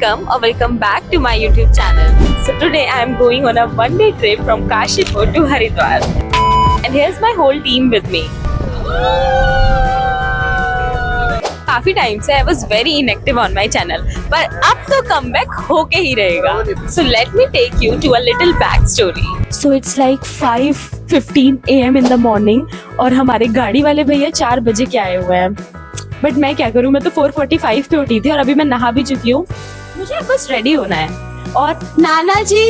welcome back to my YouTube channel. So today I am going on a one-day trip from Kashipur to Haridwar. And here's my whole team with me. काफी time से I was very inactive on my channel, पर अब तो comeback होके ही रहेगा. So let me take you to a little backstory. So it's like 5:15 AM in the morning और हमारे गाड़ी वाले भैया 4 बजे के आए हुए हैं. बट मैं क्या करूँ, मैं तो 4:45 पे उठी थी और अभी मैं नहा भी चुकी हूँ. मुझे बस रेडी होना है. और नाना जी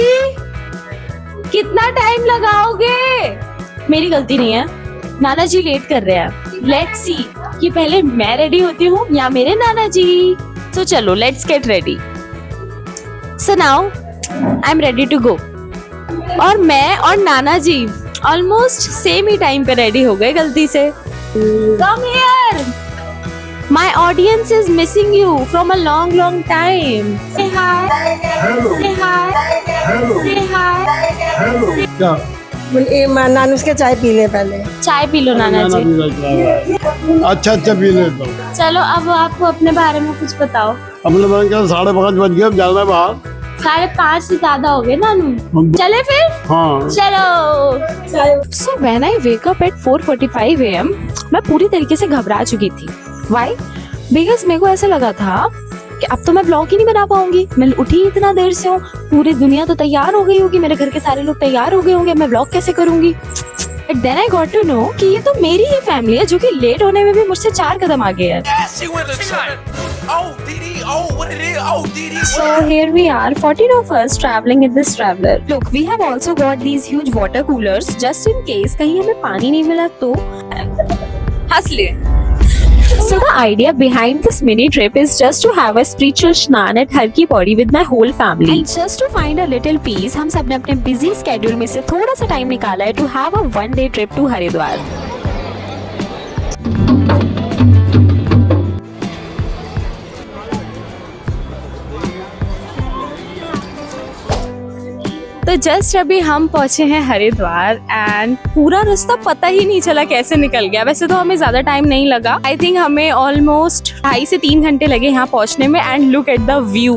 कितना टाइम लगाओगे? मेरी गलती नहीं है, नाना जी लेट कर रहे हैं. लेट्स सी कि पहले मैं रेडी होती हूँ या मेरे नाना जी. तो चलो let's get ready. So now I am ready to go. और मैं और नाना जी ऑलमोस्ट सेम ही टाइम पे रेडी हो गए गलती से. Come here, my audience is missing you from a long time. Say hi. Hello. Say hi. Hello. Say hi. Hello. क्या? नानुस के चाय पी ले पहले. चाय पी लो नाना जी. अच्छा पी लेता हूँ. चलो अब आप अपने बारे में कुछ बताओ. अपने बारे में 5:30 बज गए, अब जाना है बाहर. 5:30 से ज्यादा हो गए नानू. चले फिर. हाँ. चलो. So when I wake up at 4:45 AM, मैं पूरी तरीके से घबरा चुकी थी. Why? Because मेरे को ऐसा लगा था कि अब तो मैं ब्लॉग ही नहीं बना पाऊंगी. मैं उठी इतना देर से हूँ, पूरी दुनिया तो तैयार हो गई होगी, मेरे घर के सारे लोग तैयार हो गए होंगे, मैं ब्लॉग कैसे करूंगी. But then I got to know कि ये तो मेरी ही फैमिली है जो कि लेट होने में भी मुझसे 4 कदम आगे है. So here we are, 14 of us traveling in this traveler. Look, we have also got these huge water coolers just in case कहीं हमें पानी नहीं मिला तो. हंस ले. So the idea behind this mini trip is just to have a spiritual snan at Har Ki Pauri with my whole family. And just to find a little peace, हम सब ने अपने busy schedule में से थोड़ा सा time निकाला है to have a one-day trip to Haridwar. तो जस्ट अभी हम पहुंचे हैं हरिद्वार एंड पूरा रास्ता पता ही नहीं चला कैसे निकल गया. वैसे तो हमें ज्यादा टाइम नहीं लगा. आई थिंक हमें ऑलमोस्ट 2.5 से 3 घंटे लगे यहाँ पहुंचने में. And look at the view.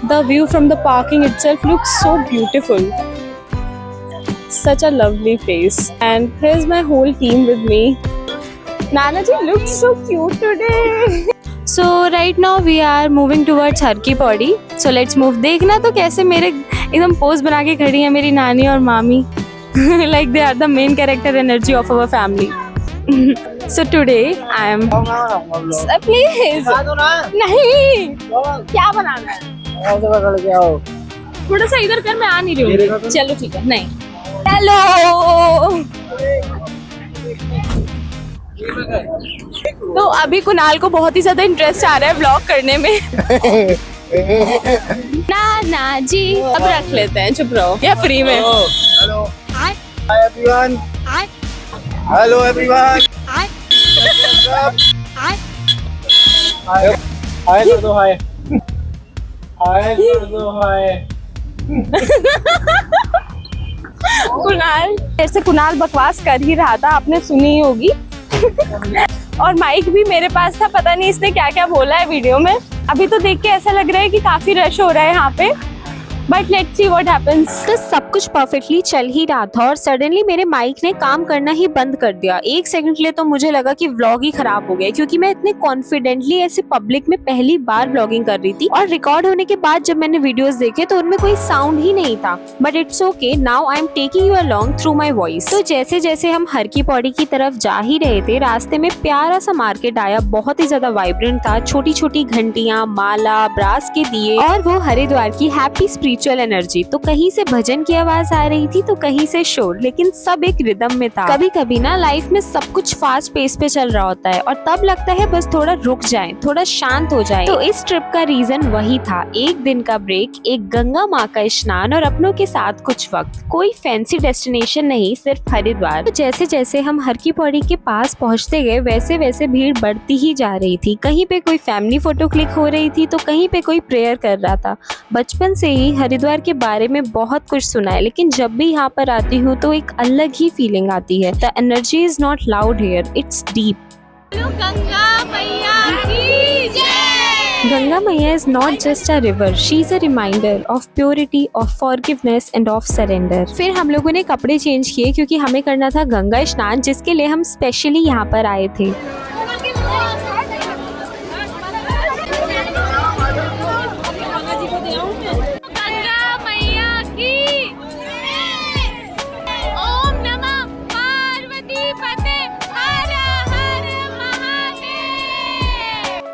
The view from the parking itself looks so beautiful. Such a lovely place. And here is my whole team with me. नाना जी looks so cute today. So right now we are moving towards Har Ki Pauri. So let's move. देखना तो कैसे मेरे एकदम pose बना के खड़ी है मेरी नानी और मामी. Like they are the main character energy of our family. So today I am. Please. नहीं. क्या बनाना है? थोड़ा सा इधर कर, मैं आ नहीं रही हूँ. चलो ठीक है. नहीं. हेलो. तो अभी कुणाल को बहुत ही ज्यादा इंटरेस्ट आ रहा है व्लॉग करने में. ना जी अब रख लेते हैं, चुप रहो या फ्री में. Hello. Hi everyone. Hi. Hello everyone. Hi. Hi. Hi कर दो. हाय. हाय कर दो. हाय. कुणाल जैसे कुणाल बकवास कर ही रहा था, आपने सुनी ही होगी. और माइक भी मेरे पास था, पता नहीं इसने क्या क्या बोला है वीडियो में. अभी तो देख के ऐसा लग रहा है कि काफी रश हो रहा है यहाँ पे. But let's see what happens. तो सब कुछ परफेक्टली चल ही रहा था और सडनली मेरे माइक ने काम करना ही बंद कर दिया. 1 सेकंड के लिए तो मुझे लगा कि व्लॉग ही खराब हो गया, क्योंकि मैं इतने कॉन्फिडेंटली ऐसे पब्लिक में पहली बार व्लॉगिंग कर रही थी. और रिकॉर्ड होने के बाद जब मैंने वीडियोस देखे तो उनमें कोई साउंड ही नहीं था. But it's okay, now I am taking you along through my voice. तो जैसे जैसे हम हर की पौड़ी की तरफ जा ही रहे थे, रास्ते में प्यारा सा मार्केट आया. बहुत ही ज्यादा वाइब्रेंट था. छोटी छोटी घंटियां, माला, ब्रास के दिए और वो हरिद्वार की हैप्पी स्पिरिचुअल एनर्जी. तो कहीं से भजन की आवाज आ रही थी तो कहीं से शोर, लेकिन सब एक रिदम में था. कभी कभी ना लाइफ में सब कुछ फास्ट पेस पे चल रहा होता है और तब लगता है बस थोड़ा रुक जाएं, थोड़ा शांत हो जाएं. तो इस ट्रिप का रीजन वही था. एक दिन का ब्रेक, एक गंगा माँ का स्नान और अपनों के साथ कुछ वक्त. कोई फैंसी डेस्टिनेशन नहीं, सिर्फ हरिद्वार. तो जैसे जैसे हम हर की पौड़ी के पास पहुँचते गए वैसे वैसे भीड़ बढ़ती ही जा रही थी. कहीं पे कोई फैमिली फोटो क्लिक हो रही थी तो कहीं पे कोई प्रेयर कर रहा था. बचपन से ही हरिद्वार के बारे में बहुत कुछ सुना है, लेकिन जब भी यहाँ पर आती हूँ तो एक अलग ही फीलिंग आती है. The energy is not loud here, it's deep. Ganga मैया की जय. Ganga Maiya is not just a river, she is a reminder of purity, of forgiveness and of surrender. फिर हम लोगों ने कपड़े चेंज किए क्योंकि हमें करना था गंगा स्नान, जिसके लिए हम स्पेशली यहाँ पर आए थे। गंगा मैया की ओम नमः पार्वती पते हर हर महादेव।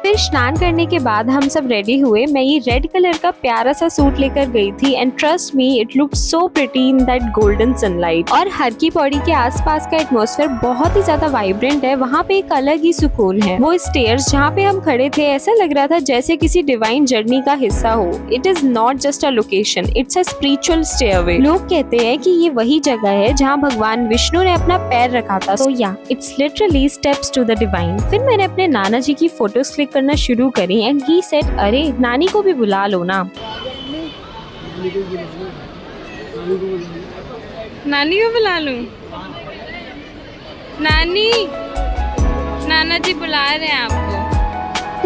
फिर स्नान करने के बाद हम सब रेडी हुए। मैं ये रेड कलर का प्यारा सा सूट लेकर गई थी and trust me it looked so pretty in that golden sunlight. और हर की पौड़ी के आसपास का एटमॉस्फेयर बहुत ही ज्यादा वाइब्रेंट है, वहाँ पे एक अलग ही सुकून है। वो स्टेयर्स जहाँ पे हम खड़े थे ऐसा लग रहा था जैसे किसी डिवाइन जर्नी का हिस्सा हो। It is not just a location, it's a spiritual stairway. लोग कहते हैं कि ये वही जगह है जहाँ भगवान विष्णु ने अपना पैर रखा था। तो yeah it's literally steps to the divine. फिर मैंने अपने नाना जी की फोटोज क्लिक करना शुरू करी एंड ही सेड अरे नानी को भी बुला लो ना। नानी को बुला लूं? नानी, नाना जी बुला रहे हैं आपको।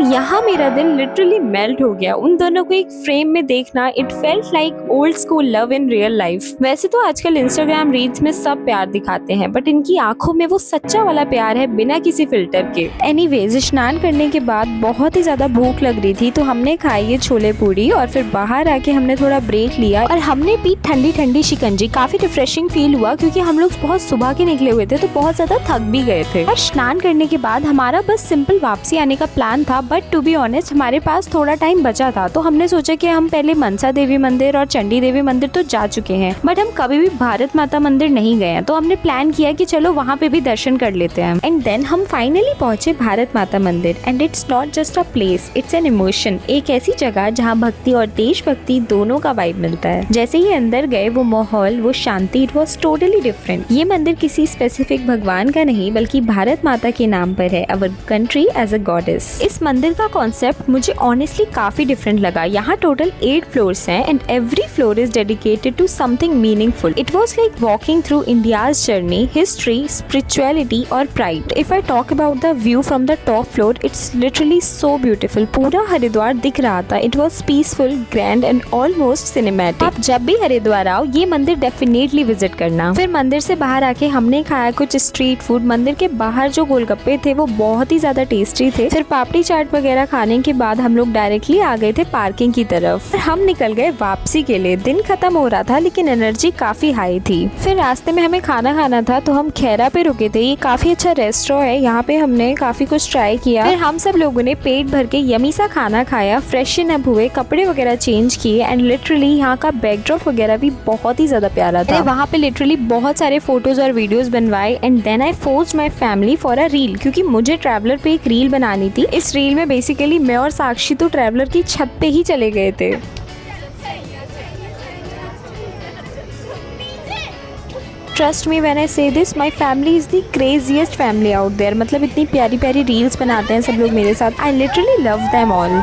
यहाँ मेरा दिल लिटरली मेल्ट हो गया। उन दोनों को एक फ्रेम में देखना, it felt like old school love in real life. वैसे तो आजकल इंस्टाग्राम रील्स में सब प्यार दिखाते हैं, बट इनकी आंखों में वो सच्चा वाला प्यार है बिना किसी फिल्टर के। एनीवेज, स्नान करने के बाद बहुत ही ज्यादा भूख लग रही थी तो हमने खाई ये छोले पूरी और फिर बाहर आके हमने थोड़ा ब्रेक लिया और हमने पी ठंडी ठंडी शिकंजी। काफी रिफ्रेशिंग फील हुआ क्योंकि हम लोग बहुत सुबह के निकले हुए थे तो बहुत ज्यादा थक भी गए थे। और स्नान करने के बाद हमारा बस सिंपल वापसी आने का प्लान था, बट टू बी ऑनेस्ट हमारे पास थोड़ा टाइम बचा था तो हमने सोचा कि हम पहले मनसा देवी मंदिर और चंडी देवी मंदिर तो जा चुके हैं, बट हम कभी भी भारत माता मंदिर नहीं गए हैं। तो हमने प्लान किया कि चलो वहाँ पे भी दर्शन कर लेते हैं। एंड देन हम फाइनली पहुंचे भारत माता मंदिर and it's not just a place, it's an emotion. एक ऐसी जगह जहाँ भक्ति और देशभक्ति दोनों का वाइब मिलता है। जैसे ही अंदर गए वो माहौल, वो शांति, इट वॉज टोटली डिफरेंट। ये मंदिर किसी स्पेसिफिक भगवान का नहीं बल्कि भारत माता के नाम पर है, our country as a goddess. इस मंदिर का कॉन्सेप्ट मुझे ऑनेस्टली काफी डिफरेंट लगा। यहाँ टोटल 8 फ्लोर्स हैं and every floor is dedicated to something meaningful. It was like walking through India's journey, history, spirituality और pride. If I talk about the view from the top floor, it's literally so beautiful. पूरा हरिद्वार दिख रहा था। It was peaceful, grand and almost cinematic. आप जब भी हरिद्वार आओ ये मंदिर डेफिनेटली विजिट करना। फिर मंदिर से बाहर आके हमने खाया कुछ स्ट्रीट फूड। मंदिर के बाहर जो गोलगप्पे थे वो बहुत ही ज्यादा टेस्टी थे। फिर पापड़ी चाट वगैरह खाने के बाद हम लोग डायरेक्टली आ गए थे पार्किंग की तरफ। हम निकल गए वापसी के लिए। दिन खत्म हो रहा था लेकिन एनर्जी काफी हाई थी। फिर रास्ते में हमें खाना खाना था तो हम खैरा पे रुके थे। ये काफी अच्छा रेस्टोरेंट है, यहाँ पे हमने काफी कुछ ट्राई किया। फिर हम सब लोगों ने पेट भर के यमी सा खाना खाया, फ्रेशन अप हुए, कपड़े वगैरह चेंज किए एंड लिटरली यहाँ का बैकड्रॉप वगैरह भी बहुत ही ज्यादा प्यारा था। वहाँ पे लिटरली बहुत सारे फोटोज और वीडियोज बनवाए and then I forced my family for a reel, क्योंकि मुझे ट्रैवलर पे एक रील बनानी थी। इस रील में बेसिकली मैं और साक्षी तो ट्रैवलर की छत पे ही चले गए थे। Trust me when I say this, my family is the craziest family out there. मतलब इतनी प्यारी प्यारी रील्स बनाते हैं सब लोग मेरे साथ। I literally love them all.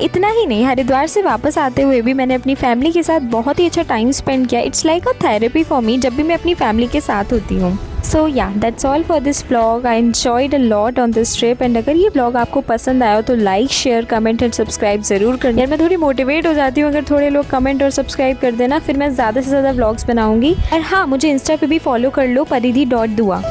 इतना ही नहीं, हरिद्वार से वापस आते हुए भी मैंने अपनी फैमिली के साथ बहुत ही अच्छा टाइम स्पेंड किया। It's like a therapy for me जब भी मैं अपनी फैमिली के साथ होती हूँ। सो या that's all for this vlog. I enjoyed a lot on this trip and अगर ये व्लॉग आपको पसंद आया हो तो like, share, comment and subscribe जरूर करना। यार मैं थोड़ी मोटिवेट हो जाती हूँ अगर थोड़े लोग कमेंट और सब्सक्राइब कर देना, फिर मैं ज़्यादा से ज़्यादा व्लॉग्स बनाऊंगी। और हाँ, मुझे इंस्टा पे भी फॉलो कर लो, परिधि.दुआ।